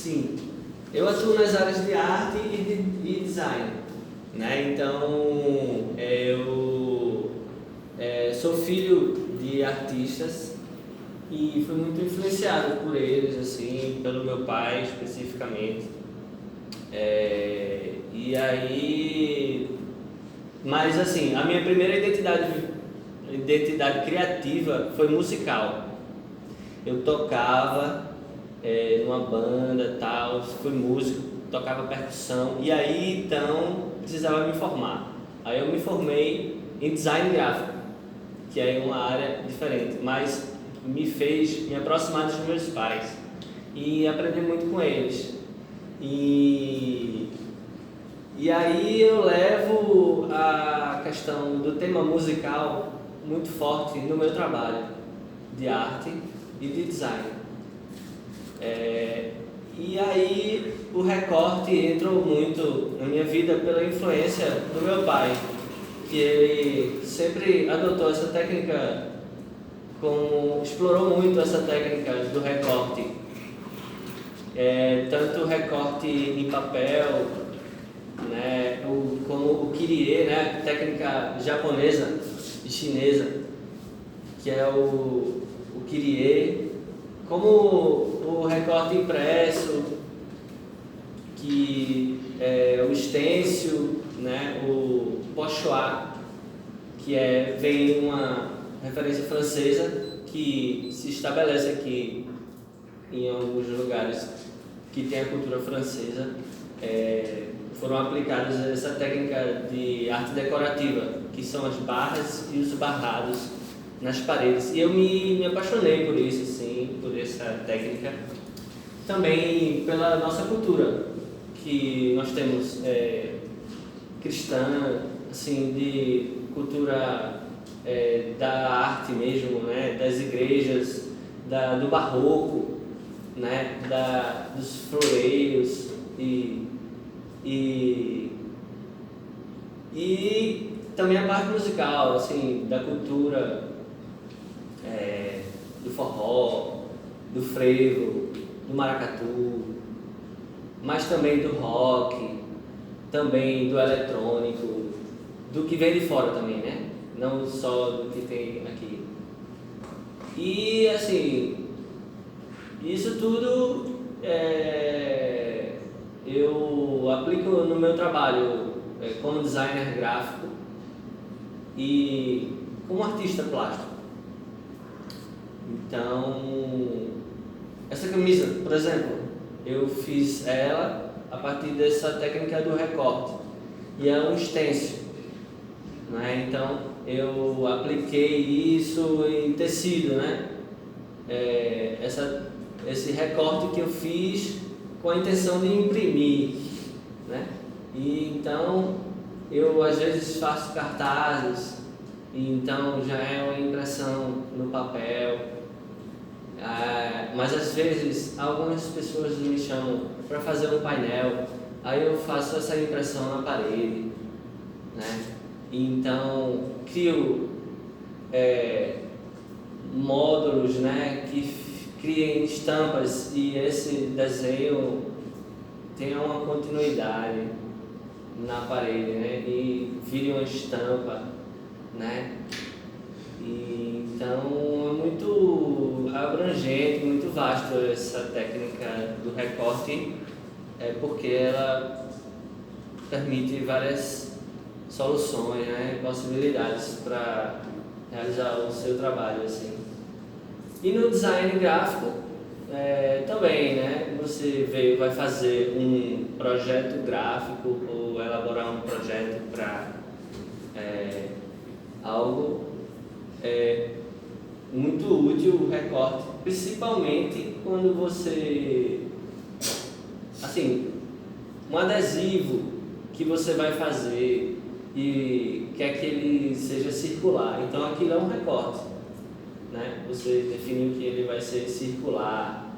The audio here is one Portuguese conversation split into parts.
Sim, eu atuo nas áreas de arte e design, né? Então, eu sou filho de artistas e fui muito influenciado por eles, assim, pelo meu pai especificamente. E aí, mas assim, a minha primeira identidade criativa foi musical. Eu tocava numa banda, tal, fui músico, tocava percussão e aí então precisava me formar. Aí eu me formei em design gráfico, que é uma área diferente, mas me fez me aproximar dos meus pais e aprender muito com eles. E aí eu levo a questão do tema musical muito forte no meu trabalho de arte e de design. E aí o recorte entrou muito na minha vida pela influência do meu pai, que ele sempre adotou essa técnica, explorou muito essa técnica do recorte. Tanto o recorte em papel, né, como o kirie, né, técnica japonesa e chinesa, que é o kirie, como o recorte impresso, que é o stencil, né, o pochoir, que vem uma referência francesa que se estabelece aqui em alguns lugares que tem a cultura francesa. Foram aplicadas essa técnica de arte decorativa, que são as barras e os barrados nas paredes. E eu me apaixonei por isso, assim, por essa técnica. Também pela nossa cultura, que nós temos cristã, assim, de cultura da arte mesmo, né, das igrejas, do barroco, né, dos floreios e também a parte musical, assim, da cultura do forró, do frevo, do maracatu, mas também do rock, também do eletrônico, do que vem de fora também, né? Não só do que tem aqui. E assim, isso tudo eu aplico no meu trabalho como designer gráfico e como artista plástico. Então, essa camisa, por exemplo, eu fiz ela a partir dessa técnica do recorte e é um stencil, né? Então eu apliquei isso em tecido, né? Esse recorte que eu fiz com a intenção de imprimir, né? E então eu às vezes faço cartazes, e então já é uma impressão no papel, mas às vezes algumas pessoas me chamam para fazer um painel, aí eu faço essa impressão na parede, né? E então crio módulos, né, que criem estampas e esse desenho tenha uma continuidade na parede, né, e vire uma estampa, né. E então é muito abrangente, muito vasto essa técnica do recorte, porque ela permite várias soluções, né, possibilidades para realizar o seu trabalho, assim. E no design gráfico também, né? Você vai fazer um projeto gráfico ou elaborar um projeto para algo muito útil, o recorte, principalmente quando você, assim, um adesivo que você vai fazer e quer que ele seja circular, então aquilo é um recorte, né? Você definiu que ele vai ser circular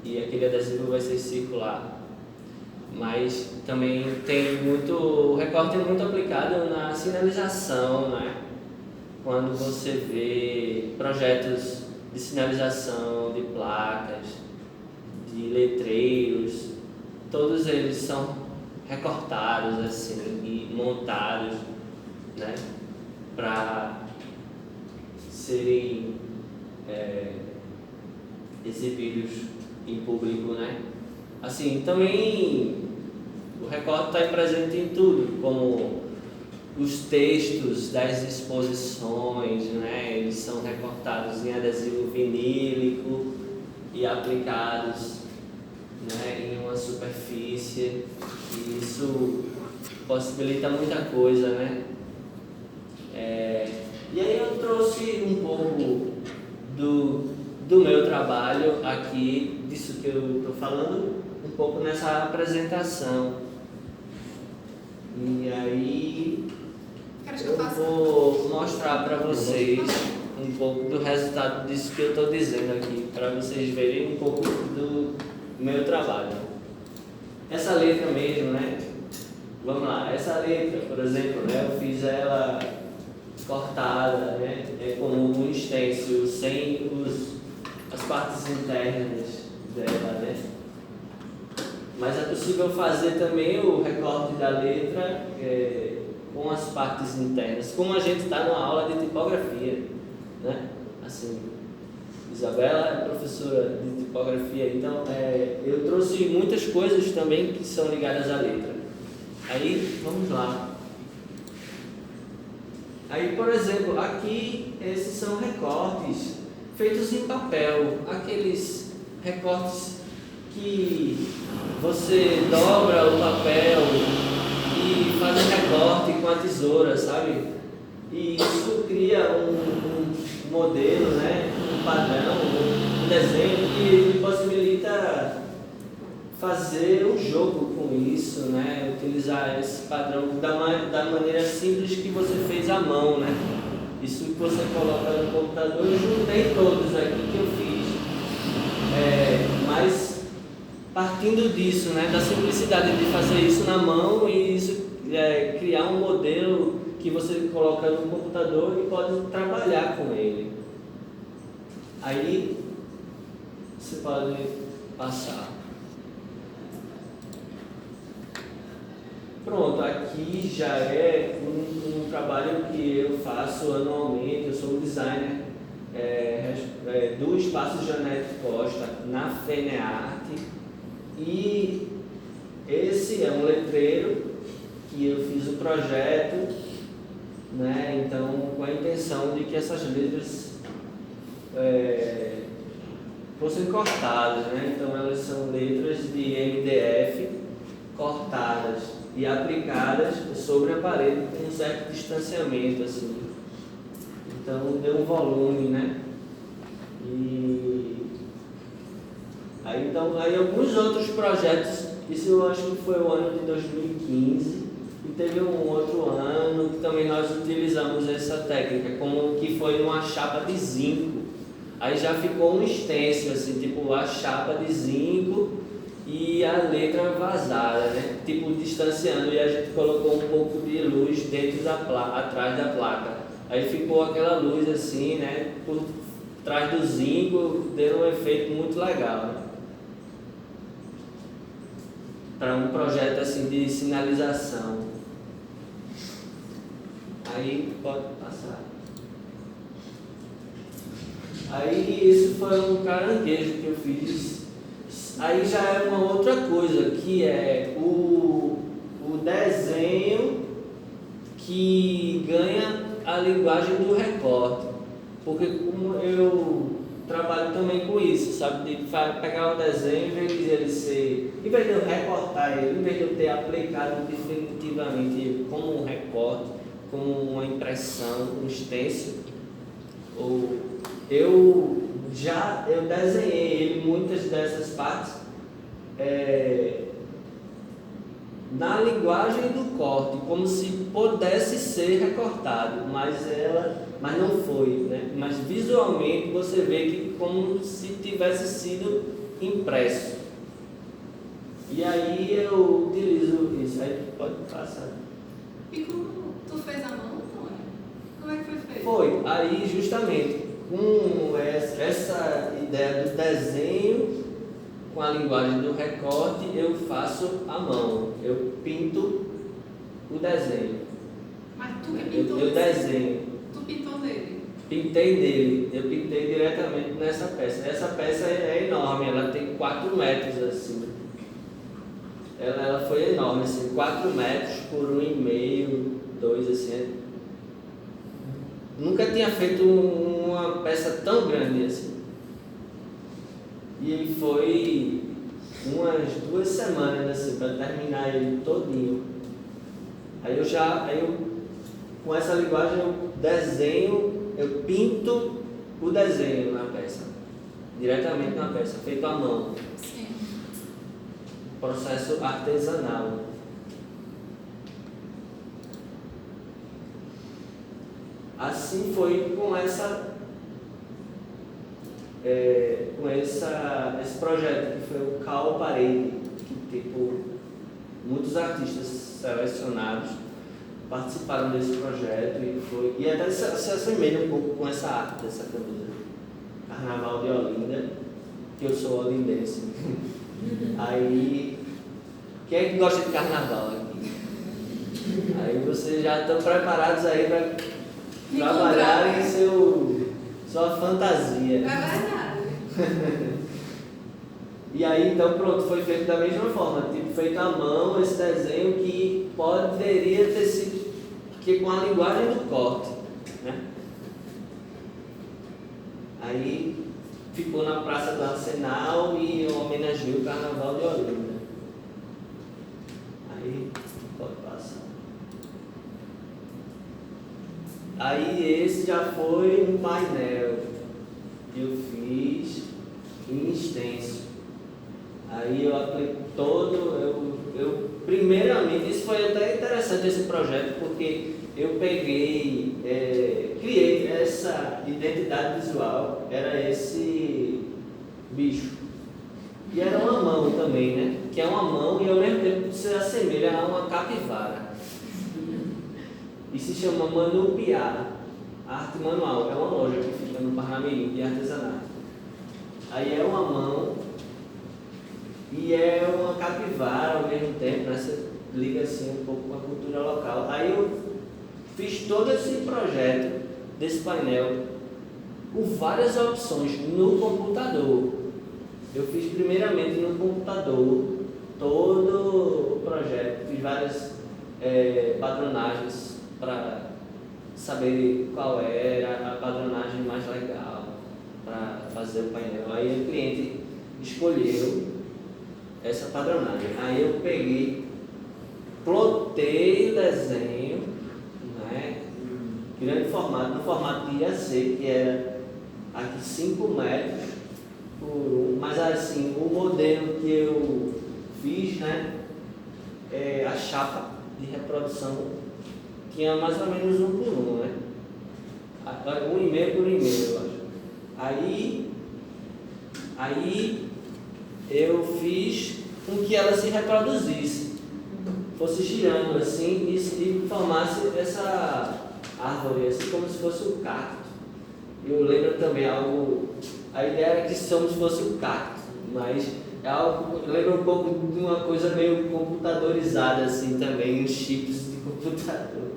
e aquele adesivo vai ser circular, mas também o recorte é muito aplicado na sinalização, né? Quando você vê projetos de sinalização, de placas, de letreiros, todos eles são recortados assim e montados, né, para serem exibidos em público, né? Assim, também o recorte está presente em tudo, como os textos das exposições, né? Eles são recortados em adesivo vinílico e aplicados, né, em uma superfície, e isso possibilita muita coisa, né? E aí eu trouxe um pouco do meu trabalho aqui, disso que eu estou falando, um pouco nessa apresentação. E aí eu vou mostrar para vocês um pouco do resultado disso que eu estou dizendo aqui, para vocês verem um pouco do meu trabalho. Essa letra mesmo, né? Vamos lá, essa letra, por exemplo, né, eu fiz ela cortada, né, como um stencil, sem as partes internas dela, né? Mas é possível fazer também o recorte da letra com as partes internas, como a gente está numa aula de tipografia, né? Assim, Isabela é professora de tipografia, então eu trouxe muitas coisas também que são ligadas à letra. Aí, vamos lá. Aí, por exemplo, aqui esses são recortes feitos em papel, aqueles recortes que você dobra o papel e faz um recorte com a tesoura, sabe? E isso cria um modelo, né? Um padrão, um desenho que possibilita fazer um jogo com isso, né? Utilizar esse padrão da maneira simples que você fez à mão, né? Isso que você coloca no computador, eu juntei todos aqui que eu fiz. Mas partindo disso, né? Da simplicidade de fazer isso na mão e isso criar um modelo que você coloca no computador e pode trabalhar com ele. Aí você pode passar. Pronto, aqui já é um trabalho que eu faço anualmente. Eu sou designer do Espaço Janete Costa, na FENEARTE, e esse é um letreiro que eu fiz o projeto, né? Então, com a intenção de que essas letras fossem cortadas, né? Então, elas são letras de MDF cortadas e aplicadas sobre a parede com um certo distanciamento, assim. Então deu um volume, né? E aí alguns outros projetos, isso eu acho que foi o ano de 2015, e teve um outro ano que também nós utilizamos essa técnica, como que foi uma chapa de zinco. Aí já ficou um stencil, assim, tipo a chapa de zinco e a letra vazada, né? Tipo distanciando, e a gente colocou um pouco de luz dentro atrás da placa. Aí ficou aquela luz assim, né? Por trás do zinco, deu um efeito muito legal, né? Para um projeto assim de sinalização. Aí pode passar. Aí isso foi um caranguejo que eu fiz. Aí já é uma outra coisa, que é o desenho que ganha a linguagem do recorte. Porque como eu trabalho também com isso, sabe? De pegar o desenho, em vez de ele ser, em vez de eu recortar ele, em vez de eu ter aplicado definitivamente como um recorte, como uma impressão, um stencil, eu desenhei ele, muitas dessas partes, na linguagem do corte, como se pudesse ser recortado, mas não foi, né? Mas visualmente você vê que como se tivesse sido impresso. E aí eu utilizo isso, aí pode passar. E como tu fez a mão, Antônio? Como é que foi feito? Foi, aí justamente com essa ideia do desenho com a linguagem do recorte, eu faço à mão. Eu pinto o desenho. Mas tu que pintou Eu esse? desenho. Tu pintou nele? Pintei dele. Eu pintei diretamente nessa peça. Essa peça é enorme, ela tem 4 metros assim. Ela foi enorme, assim, 4 metros por 1,5, 2, assim. Nunca tinha feito uma peça tão grande assim. E foi umas 2 semanas assim, para terminar ele todinho. Aí eu com essa linguagem eu desenho, eu pinto o desenho na peça. Diretamente na peça, feito à mão. Sim. Processo artesanal. Assim foi com esse projeto que foi o Cal Parede, que tipo, muitos artistas selecionados participaram desse projeto e até se assemelha um pouco com essa arte dessa camisa. Carnaval de Olinda, que eu sou olindense. Aí, quem é que gosta de carnaval aqui? Aí vocês já estão preparados aí para trabalhar em sua fantasia. É verdade. E aí, então, pronto, foi feito da mesma forma, tipo, feito à mão, esse desenho que poderia ter sido, porque com a linguagem do corte, né? Aí, ficou na Praça do Arsenal e homenageou o Carnaval de Olinda. Aí, pode passar. Aí, esse já foi um painel que eu fiz em extenso. Aí eu apliquei primeiramente, isso foi até interessante esse projeto, porque eu peguei, criei essa identidade visual, era esse bicho. E era uma mão também, né? Que é uma mão e ao mesmo tempo se assemelha a uma capivara. E se chama Manupiá, arte manual, é uma loja que fica no Parnamirim de artesanato. Aí é uma mão e é uma capivara ao mesmo tempo, né? Você liga assim um pouco com a cultura local. Aí eu fiz todo esse projeto desse painel com várias opções no computador. Eu fiz primeiramente no computador todo o projeto, fiz várias padronagens para saber qual era a padronagem mais legal para fazer o painel. Aí o cliente escolheu essa padronagem. Aí eu peguei, plotei o desenho, né, em grande formato, no formato de IAC, que era aqui 5 metros por 1, mas assim, o modelo que eu fiz, né, a chapa de reprodução tinha mais ou menos 1 por 1, né, 1,5 por 1,5, eu acho. Aí eu fiz com que ela se reproduzisse, fosse girando assim e formasse essa árvore, assim como se fosse um cacto. Eu lembro também algo, a ideia era que como se fosse um cacto, mas é algo, lembra um pouco de uma coisa meio computadorizada assim também, uns chips de computador.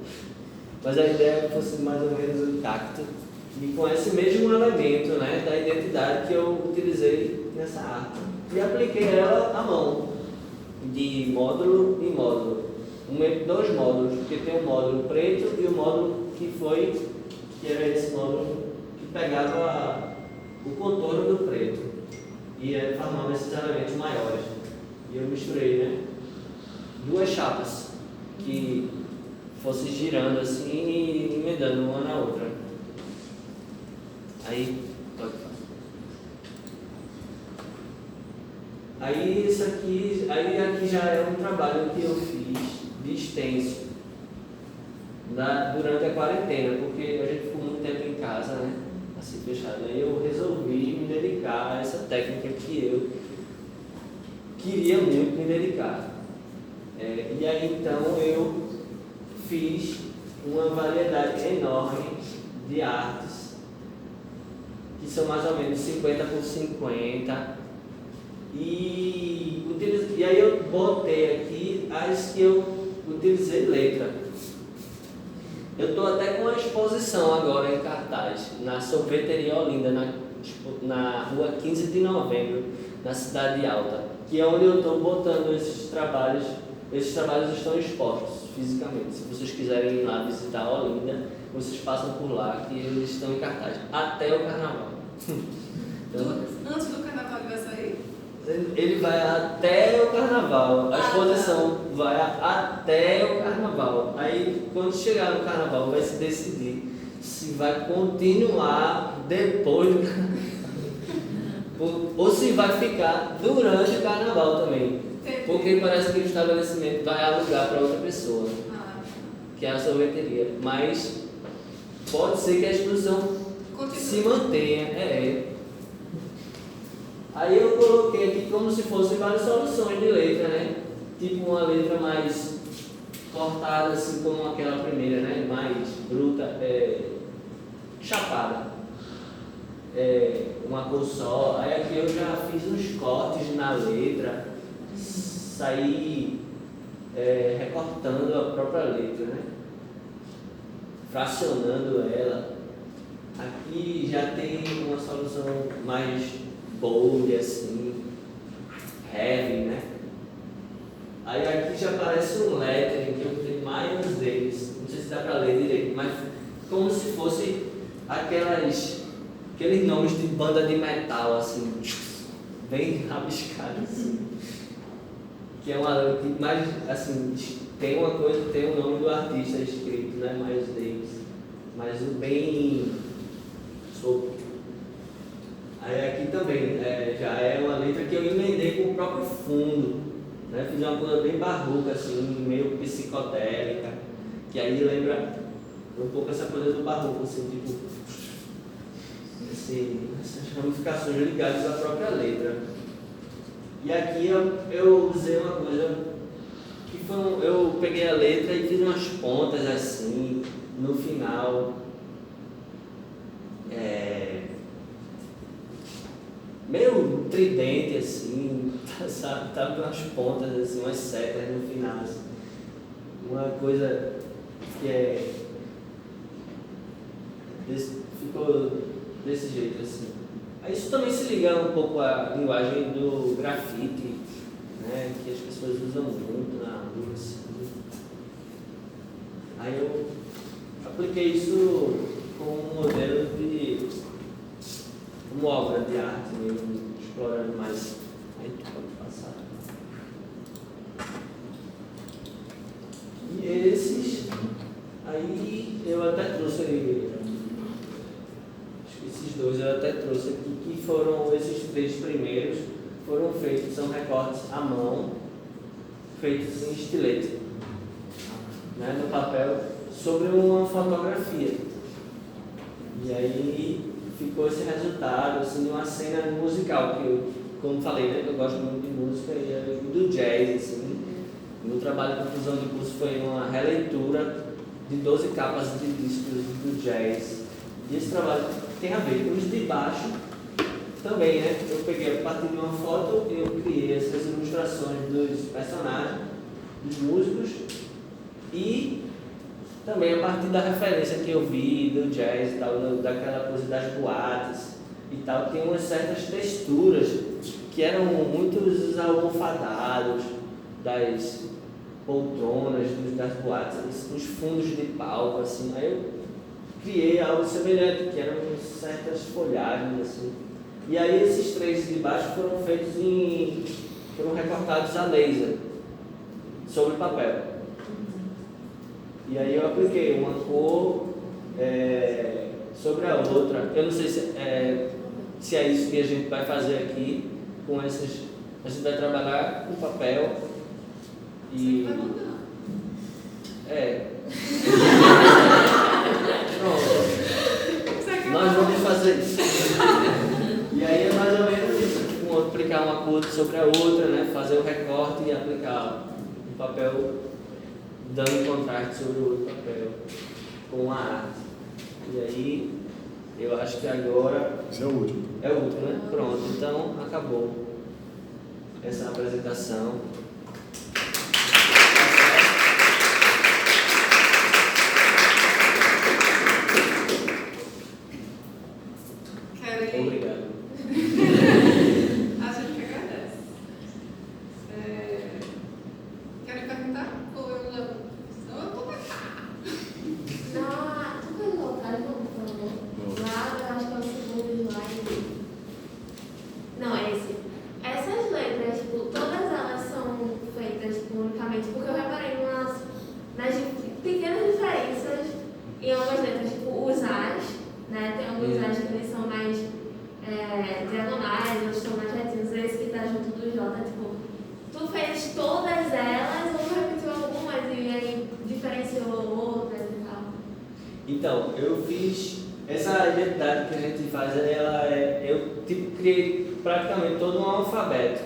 Mas a ideia é que fosse mais ou menos um cacto, e com esse mesmo elemento, né, da identidade que eu utilizei nessa arte. E apliquei ela à mão, de módulo em módulo. 2 módulos, porque tem o módulo preto e o módulo que era esse módulo que pegava o contorno do preto e formava esses elementos maiores. E eu misturei, né, 2 chapas que fossem girando assim e emendando uma na outra. Aí, pode falar. Aí aqui já é um trabalho que eu fiz de extenso durante a quarentena, porque a gente ficou muito tempo em casa, né, assim fechado. Aí eu resolvi me dedicar a essa técnica que eu queria muito me dedicar. E aí então eu fiz uma variedade enorme de artes, que são mais ou menos 50 por 50, E aí eu botei aqui as que eu utilizei letra. Eu estou até com uma exposição agora em cartaz, na Sorveteria Olinda, na rua 15 de novembro, na Cidade Alta, que é onde eu estou botando esses trabalhos. Esses trabalhos estão expostos fisicamente. Se vocês quiserem ir lá visitar Olinda, vocês passam por lá, que eles estão em cartaz, até o carnaval. Então, antes do carnaval ele vai sair? Ele vai até o carnaval, a exposição vai até o carnaval. Aí quando chegar no carnaval vai se decidir se vai continuar depois do carnaval ou se vai ficar durante o carnaval também. Porque parece que o estabelecimento vai alugar para outra pessoa, que é a sorveteria. Mas pode ser que a exposição se mantenha. Aí eu coloquei aqui como se fossem várias soluções de letra, né? Tipo uma letra mais cortada, assim como aquela primeira, né? Mais bruta, chapada. Uma cor só. Aí aqui eu já fiz uns cortes na letra, saí recortando a própria letra, né? Fracionando ela. Aqui já tem uma solução mais bold, assim, heavy, né? Aí aqui já aparece um lettering, que eu tenho mais deles, não sei se dá pra ler direito, mas como se fosse aqueles nomes de banda de metal, assim, bem rabiscados, assim. Que é uma que mais, assim, tem uma coisa, tem o nome do artista escrito, né? Mais deles, mas o bem solto. Aí aqui também, já é uma letra que eu emendei com o próprio fundo, né? Fiz uma coisa bem barroca, assim, meio psicodélica, que aí lembra um pouco essa coisa do barroco, assim, tipo, essas ramificações ligadas à própria letra. E aqui eu usei uma coisa que foi eu peguei a letra e fiz umas pontas assim, no final. Meio tridente assim, sabe? Tava umas pontas assim, umas setas no final. Assim. Uma coisa que ficou desse jeito assim. Aí isso também se liga um pouco à linguagem do grafite, né? Que as pessoas usam muito na rua assim. Aí eu apliquei isso como um modelo como obra de arte mesmo, explorando mais. Aí tu pode passar. E esses, aí eu até trouxe, acho que esses dois eu até trouxe aqui, que foram esses 3 primeiros, foram feitos, são recortes à mão, feitos em estilete, né, no papel, sobre uma fotografia. E aí ficou esse resultado assim, de uma cena musical, que eu, como falei, né, eu gosto muito de música e do jazz. Assim. Meu trabalho de conclusão de curso foi uma releitura de 12 capas de discos do jazz. E esse trabalho tem a ver com os de baixo também, né? Eu peguei a partir de uma foto, eu criei essas ilustrações dos personagens, dos músicos, e também a partir da referência que eu vi do jazz e tal, daquela coisa das boates e tal, tem umas certas texturas que eram muito almofadados das poltronas, das boates, os fundos de palco, assim. Aí eu criei algo semelhante, que eram certas folhagens, assim. E aí esses 3 de baixo foram recortados a laser sobre papel. E aí eu apliquei uma cor sobre a outra. Eu não sei se é isso que a gente vai fazer aqui com essas. A gente vai trabalhar com papel e. Vai mudar. Pronto. Nós vamos fazer isso. E aí é mais ou menos isso. Tipo, aplicar uma cor sobre a outra, né? Fazer o recorte e aplicar o papel, dando contraste sobre o outro papel com a arte. E aí, eu acho que agora... Esse é o último. É o último, né? Pronto, então acabou. essa apresentação. Obrigado. A gente que agradece. Querem perguntar? Ou eu levo? Senão eu vou começar. Tu pode voltar de novo, por favor? Lá, eu acho que é o segundo slide. Não, é esse. Essas letras, tipo, todas elas são feitas tipo, unicamente porque eu reparei nas pequenas diferenças em algumas letras, tipo os As, né? Tem alguns As que eles são mais diagonais, outros são mais retinhos. Esse que tá junto do J, tipo, tu fez todas elas ou tu repetiu algumas e aí diferenciou outras e tal? Então, eu fiz essa identidade que a gente faz, eu tipo criei praticamente todo um alfabeto.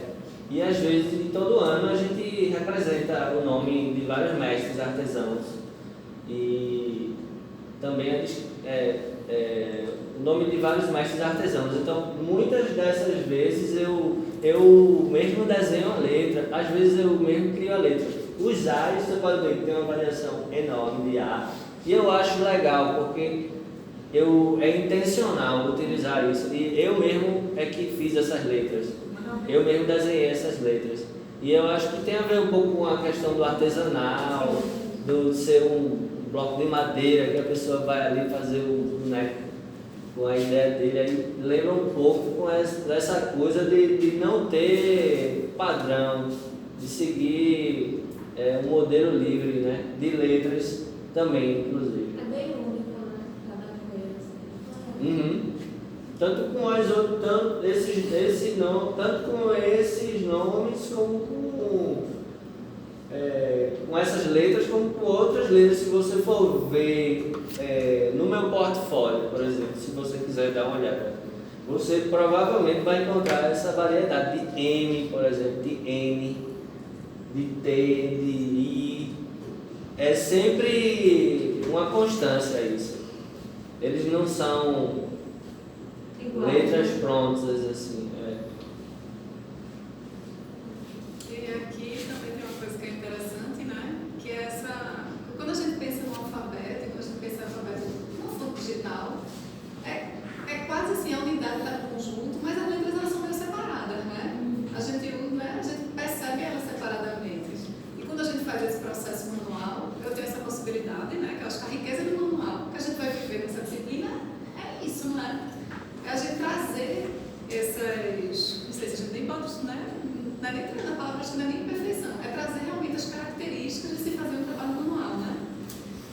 E às vezes, todo ano, a gente representa o nome de vários mestres artesãos. E também o nome de vários mestres artesãos. Então, muitas dessas vezes eu mesmo desenho a letra, às vezes eu mesmo crio a letra. Os A's, você pode ver que tem uma variação enorme de A. E eu acho legal, porque é intencional utilizar isso. E eu mesmo é que fiz essas letras. Eu mesmo desenhei essas letras. E eu acho que tem a ver um pouco com a questão do artesanal, de ser um bloco de madeira que a pessoa vai ali fazer o boneco com a ideia dele. Aí lembra um pouco com essa coisa de não ter padrão, de seguir um modelo livre, né? De letras também, inclusive. É bem único, né? Cada coisa assim. Uhum. Tanto com as outras, tanto com esses nomes como com essas letras, como com outras letras. Se você for ver no meu portfólio, por exemplo, se você quiser dar uma olhada, você provavelmente vai encontrar essa variedade de M, por exemplo, de N, de T, de I. É sempre uma constância isso. Eles não são letras prontas, assim. E aqui também tem uma coisa que é interessante, né? Que é quando a gente pensa no alfabeto, quando a gente pensa no alfabeto não for digital, é quase assim a unidade está no conjunto, mas as letras elas são meio separadas, né? A gente percebe elas separadamente. E quando a gente faz esse processo manual, eu tenho essa possibilidade, né? Que eu acho que a riqueza do manual que a gente vai viver nessa disciplina é isso, né? É a gente trazer essas, não sei se a gente nem pode, né? Não é nem treinar a palavra, acho que não é nem imperfeição, é trazer realmente as características de se fazer um trabalho manual, né?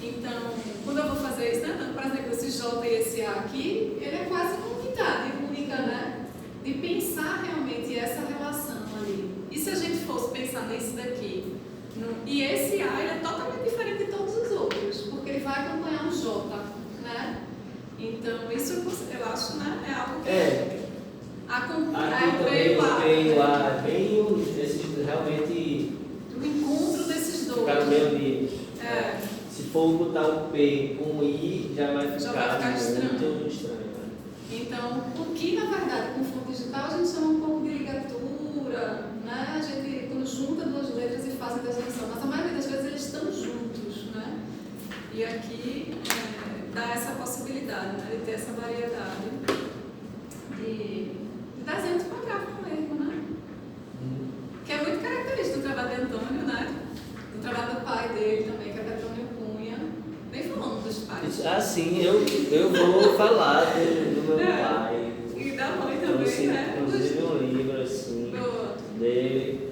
Então, quando eu vou fazer isso, né? Por exemplo, esse J e esse A aqui, ele é quase uma unidade única, né? De pensar realmente essa relação ali. E se a gente fosse pensar nisso daqui, e esse A ele é totalmente diferente de todos os outros, porque ele vai acompanhar um J, né? Então, isso eu acho, né? É algo que Aqui também o P e o A, realmente o encontro desses dois. ficaram meio unidos. Se for botar o P com o I, já vai ficar muito estranho. Né? Então, o que na verdade com fonte digital a gente chama um pouco de ligatura, né? A gente quando junta duas letras e faz a interjeição, mas a maioria das vezes eles estão juntos, né? E aqui dá essa possibilidade, né? De ter essa variedade de desenho tipográfico mesmo, né? Que é muito característico do trabalho de Antônio, né? Do trabalho do pai dele também, que é Antônio Cunha. Nem falando dos pais. Sim, eu vou falar do meu pai. E da mãe também, né? Inclusive um livro assim dele.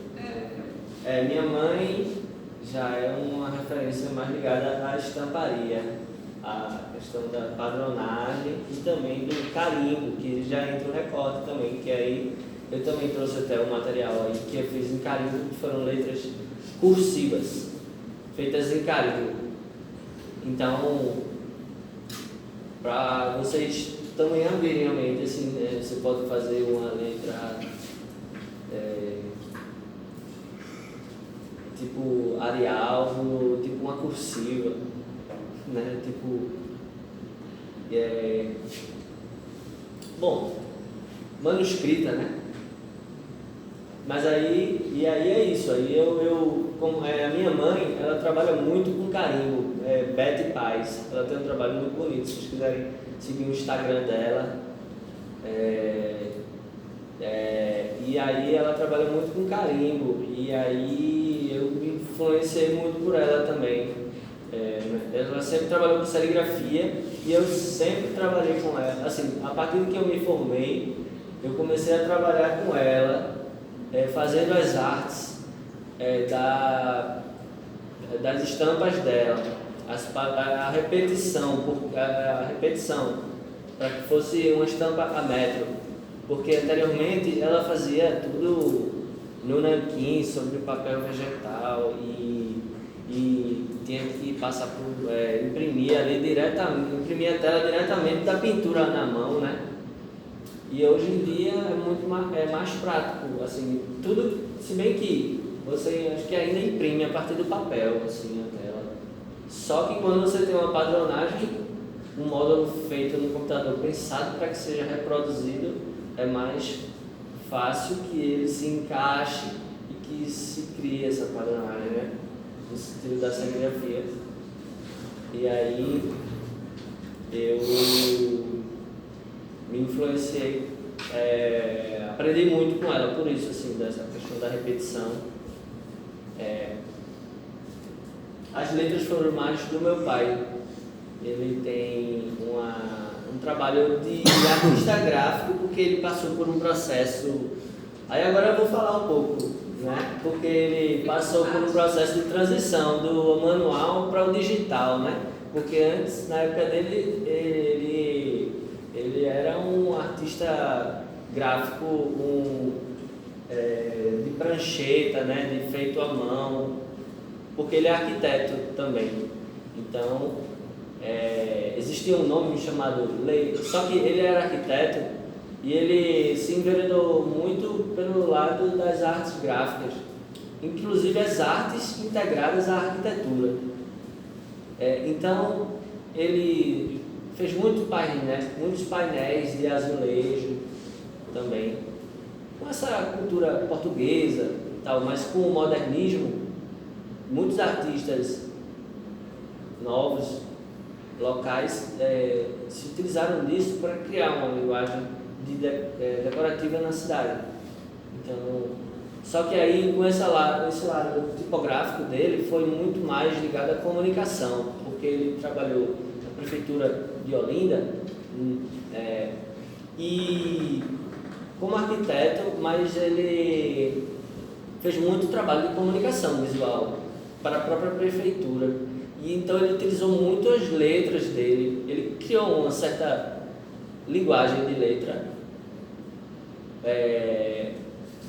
Minha mãe já é uma referência mais ligada à estamparia, a questão da padronagem e também do carimbo, que já entra o recorte também, que aí eu também trouxe até um material aí que eu fiz em carimbo, que foram letras cursivas, feitas em carimbo. Então, para vocês também abrirem a mente, assim, você pode fazer uma letra tipo Arial, tipo uma cursiva, né? Bom, manuscrita, né? Mas aí é isso, aí como a minha mãe, ela trabalha muito com carimbo, Betty Paz, ela tem um trabalho muito bonito, se vocês quiserem seguir o Instagram dela, e aí ela trabalha muito com carimbo, e aí eu me influenciei muito por ela também. Ela sempre trabalhou com serigrafia e eu sempre trabalhei com ela, assim, a partir de que eu me formei, eu comecei a trabalhar com ela, fazendo as artes das estampas dela, a repetição, para que fosse uma estampa a metro, porque anteriormente ela fazia tudo no nanquim, sobre papel vegetal e tinha que passar por imprimir ali diretamente, imprimir a tela diretamente da pintura na mão, né? E hoje em dia é mais prático, assim, tudo, se bem que você acho que ainda imprime a partir do papel, assim, a tela. Só que quando você tem uma padronagem, um módulo feito no computador pensado para que seja reproduzido, é mais fácil que ele se encaixe e que se crie essa padronagem, né? No sentido da serigrafia. E aí eu me influenciei, aprendi muito com ela por isso, assim, dessa questão da repetição. As letras foram mais do meu pai. Ele tem um trabalho de artista gráfico, porque ele passou por um processo. Aí agora eu vou falar um pouco, né? Porque ele passou por um processo de transição do manual para o digital, né? Porque antes, na época dele, ele era um artista gráfico de prancheta, né? De feito à mão, porque ele é arquiteto também. Então, existia um nome chamado Lei, só que ele era arquiteto e ele se enveredou muito pelo lado das artes gráficas, inclusive as artes integradas à arquitetura. Então, ele fez muitos painéis de azulejo também, com essa cultura portuguesa e tal, mas com o modernismo, muitos artistas novos, locais, se utilizaram disso para criar uma linguagem decorativa na cidade. Então, só que aí com esse lado tipográfico dele foi muito mais ligado à comunicação, porque ele trabalhou na prefeitura de Olinda e como arquiteto, mas ele fez muito trabalho de comunicação visual para a própria prefeitura. E então ele utilizou muito as letras dele, ele criou uma certa linguagem de letra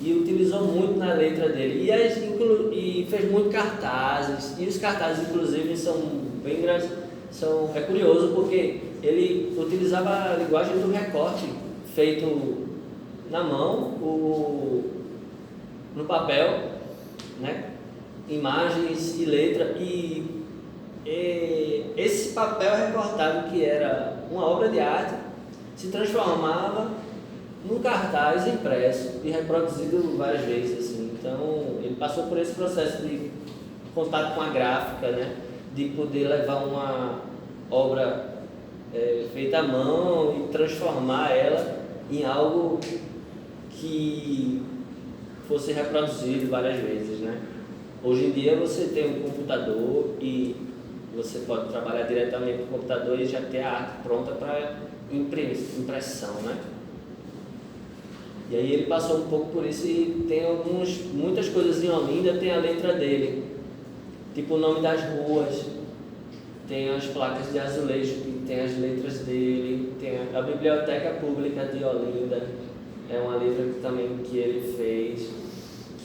e utilizou muito na letra dele. E fez muito cartazes, e os cartazes inclusive são bem grandes. É curioso porque ele utilizava a linguagem do recorte feito na mão, no papel, né? Imagens e letra, e esse papel recortado, que era uma obra de arte, se transformava num cartaz impresso e reproduzido várias vezes, assim. Então ele passou por esse processo de contato com a gráfica, né? De poder levar uma obra feita à mão e transformar ela em algo que fosse reproduzido várias vezes, né? Hoje em dia você tem um computador e você pode trabalhar diretamente no computador e já ter a arte pronta para impressão, né? E aí ele passou um pouco por isso e tem muitas coisas em Olinda, tem a letra dele, tipo o nome das ruas, tem as placas de azulejo que tem as letras dele, tem a Biblioteca Pública de Olinda, é uma letra que ele fez,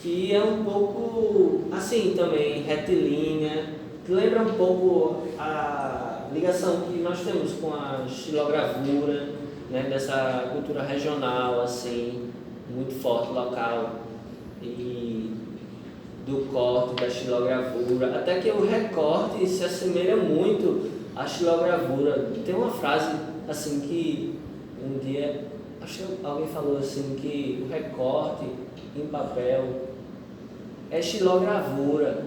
que é um pouco assim também, retilínea, que lembra um pouco a ligação que nós temos com a xilogravura, né, dessa cultura regional, assim, muito forte, local, e do corte, da xilogravura, até que o recorte se assemelha muito à xilogravura. Tem uma frase assim que um dia acho que alguém falou assim que o recorte em papel é xilogravura,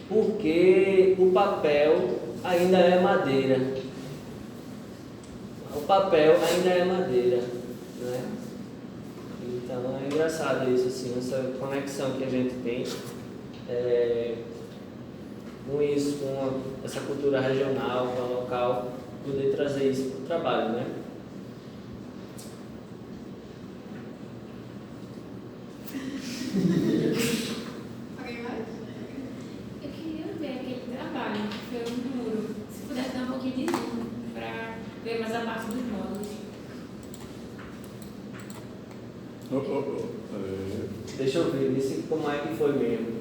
porque o papel ainda é madeira. O papel ainda é madeira, né? Então é engraçado isso, assim, essa conexão que a gente tem com isso, com essa cultura regional, com a local, poder trazer isso para o trabalho, né? Alguém vai? Eu queria ver aquele trabalho que foi um muro. Se pudesse dar um pouquinho de zoom para ver mais a parte dos módulos. Deixa eu ver, disse como é que foi mesmo.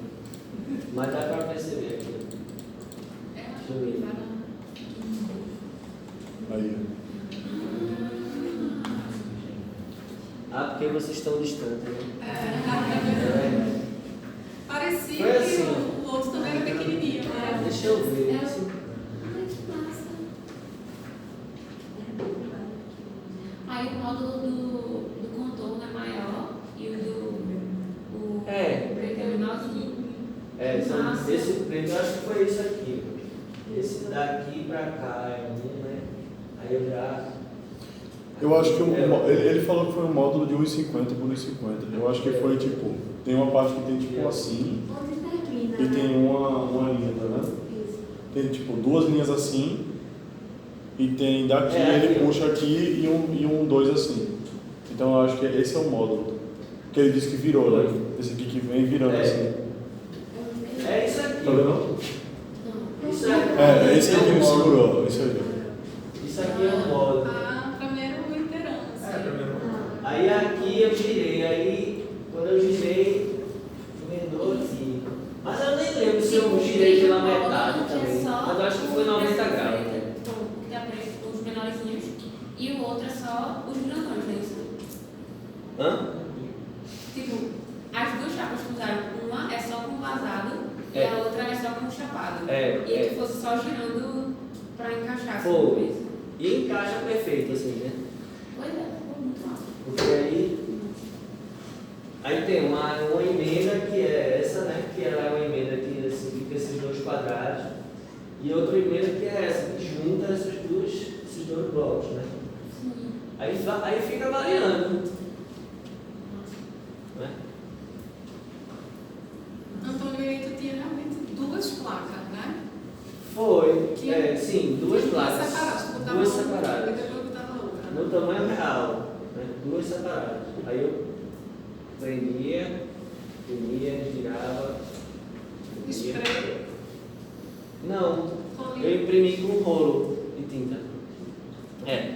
Mas dá para perceber aqui. Deixa eu ver. Aí. Ah, porque vocês estão distantes, né? É. Parecia Foi assim. que o outro também era pequenininho, né? Deixa eu ver. Ai, que massa. Aí o módulo do contorno é maior e o do preto é menorzinho. Esse preto, eu acho que foi isso aqui. Esse daqui pra cá é um, né? Aí eu já. Eu acho que ele falou que foi um módulo de 1,50 por 1,50. Eu acho que foi tipo, tem uma parte que tem tipo assim Onde termina? e tem uma linha, tá vendo? Isso. Tem tipo duas linhas assim e tem daqui, É, ele aqui. puxa aqui e um dois assim. Então eu acho que esse é o módulo. Que ele disse que virou, né? Esse aqui que vem virando assim. É isso aqui. Tá vendo? Isso aqui. É esse aqui que ele o módulo. segurou, isso aí. Isso aqui é o módulo. Ah, pra mim era um inteirão, assim. Aí aqui eu girei, aí quando eu girei, emendou aqui. Mas eu nem lembro se eu girei pela metade também. Mas eu acho que foi 90 graus. Que dá para os menorzinhos e o outro é só os grandões, não é isso? Hã? Tipo, as duas chapas que usaram, uma é só com vazado e É. a outra é só com chapado. É, E é. tu fosse só girando para encaixar assim, Foi. talvez. E encaixa perfeito assim, né? Pois é, ficou muito massa. Porque aí tem uma emenda que é essa, né? Que ela é uma emenda que assim, fica esses dois quadrados. E outra emenda que é essa, que junta esses dois blocos, né? Sim. Aí fica variando. Né? Antônio, aí tu tinha realmente duas placas, né? Foi, Que- sim, duas placas. separadas. Tu botava Duas uma e separadas. depois botava outra. No tamanho real, né? Duas separadas. Aí eu prendia, girava. Spray. Não, Colinha. eu imprimi com um rolo de tinta. É.